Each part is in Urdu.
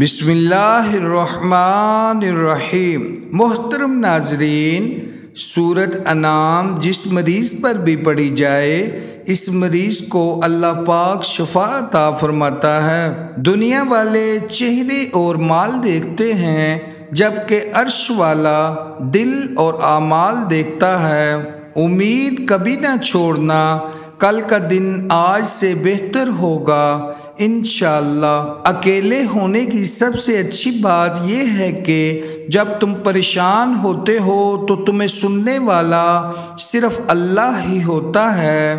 بسم اللہ الرحمن الرحیم۔ محترم ناظرین، سورۃ انعام جس مریض پر بھی پڑھی جائے اس مریض کو اللہ پاک شفا عطا فرماتا ہے۔ دنیا والے چہرے اور مال دیکھتے ہیں جبکہ عرش والا دل اور اعمال دیکھتا ہے۔ امید کبھی نہ چھوڑنا، کل کا دن آج سے بہتر ہوگا انشاءاللہ۔ اکیلے ہونے کی سب سے اچھی بات یہ ہے کہ جب تم پریشان ہوتے ہو تو تمہیں سننے والا صرف اللہ ہی ہوتا ہے۔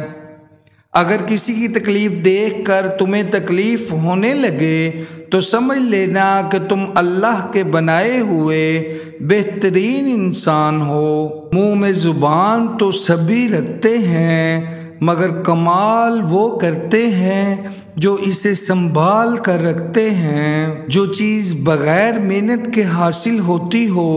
اگر کسی کی تکلیف دیکھ کر تمہیں تکلیف ہونے لگے تو سمجھ لینا کہ تم اللہ کے بنائے ہوئے بہترین انسان ہو۔ منہ میں زبان تو سبھی رکھتے ہیں مگر کمال وہ کرتے ہیں جو اسے سنبھال کر رکھتے ہیں۔ جو چیز بغیر محنت کے حاصل ہوتی ہو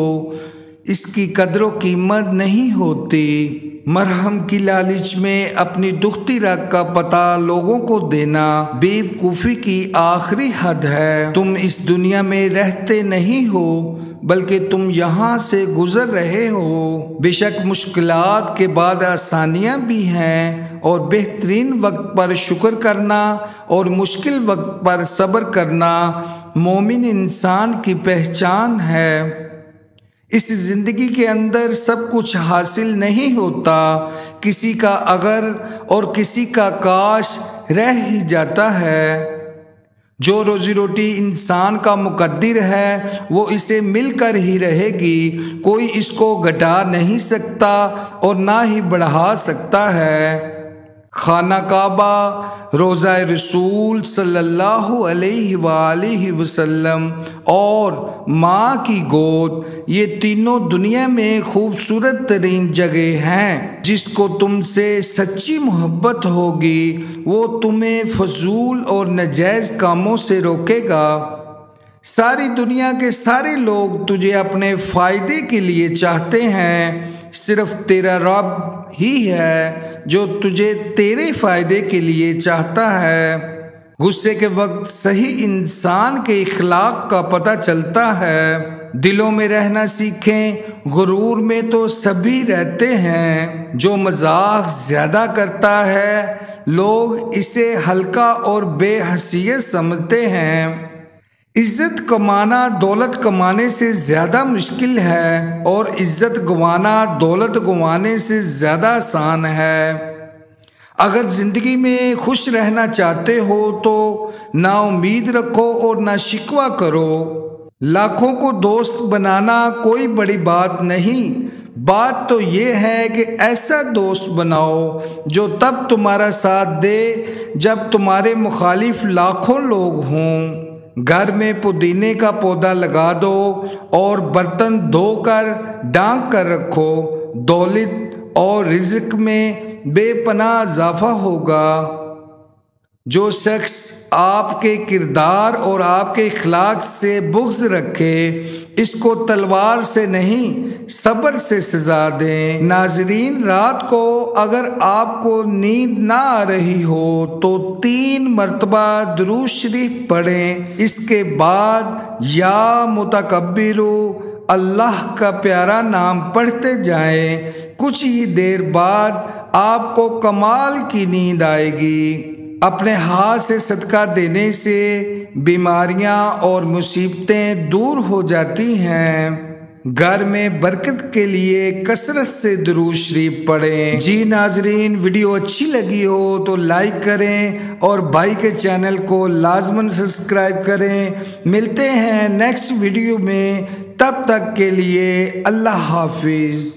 اس کی قدر و قیمت نہیں ہوتی۔ مرہم کی لالچ میں اپنی دکھتی رگ کا پتہ لوگوں کو دینا بیوقوفی کی آخری حد ہے۔ تم اس دنیا میں رہتے نہیں ہو بلکہ تم یہاں سے گزر رہے ہو۔ بے شک مشکلات کے بعد آسانیاں بھی ہیں اور بہترین وقت پر شکر کرنا اور مشکل وقت پر صبر کرنا مومن انسان کی پہچان ہے۔ اس زندگی کے اندر سب کچھ حاصل نہیں ہوتا، کسی کا اگر اور کسی کا کاش رہ ہی جاتا ہے۔ جو روزی روٹی انسان کا مقدر ہے وہ اسے مل کر ہی رہے گی، کوئی اس کو گھٹا نہیں سکتا اور نہ ہی بڑھا سکتا ہے۔ خانہ کعبہ، روضہ رسول صلی اللہ علیہ وآلہ وسلم اور ماں کی گود، یہ تینوں دنیا میں خوبصورت ترین جگہ ہیں۔ جس کو تم سے سچی محبت ہوگی وہ تمہیں فضول اور ناجائز کاموں سے روکے گا۔ ساری دنیا کے سارے لوگ تجھے اپنے فائدے کے لیے چاہتے ہیں، صرف تیرا رب ہی ہے جو تجھے تیرے فائدے کے لیے چاہتا ہے۔ غصے کے وقت صحیح انسان کے اخلاق کا پتہ چلتا ہے۔ دلوں میں رہنا سیکھیں، غرور میں تو سبھی رہتے ہیں۔ جو مذاق زیادہ کرتا ہے لوگ اسے ہلکا اور بے حیثیت سمجھتے ہیں۔ عزت کمانا دولت کمانے سے زیادہ مشکل ہے اور عزت گنوانا دولت گنوانے سے زیادہ آسان ہے۔ اگر زندگی میں خوش رہنا چاہتے ہو تو نا امید رکھو اور نہ شکوہ کرو۔ لاکھوں کو دوست بنانا کوئی بڑی بات نہیں، بات تو یہ ہے کہ ایسا دوست بناؤ جو تب تمہارا ساتھ دے جب تمہارے مخالف لاکھوں لوگ ہوں۔ گھر میں پودینے کا پودا لگا دو اور برتن دھو کر ڈھانک کر رکھو، دولت اور رزق میں بے پناہ اضافہ ہوگا۔ جو شخص آپ کے کردار اور آپ کے اخلاق سے بغض رکھے اس کو تلوار سے نہیں صبر سے سزا دیں۔ ناظرین، رات کو اگر آپ کو نیند نہ آ رہی ہو تو 3 مرتبہ درود شریف پڑھیں، اس کے بعد یا متکبرو اللہ کا پیارا نام پڑھتے جائیں۔ کچھ ہی دیر بعد آپ کو کمال کی نیند آئے گی۔ اپنے ہاتھ سے صدقہ دینے سے بیماریاں اور مصیبتیں دور ہو جاتی ہیں۔ گھر میں برکت کے لیے کثرت سے درود شریف پڑھیں۔ جی ناظرین، ویڈیو اچھی لگی ہو تو لائک کریں اور بھائی کے چینل کو لازماً سبسکرائب کریں۔ ملتے ہیں نیکسٹ ویڈیو میں، تب تک کے لیے اللہ حافظ۔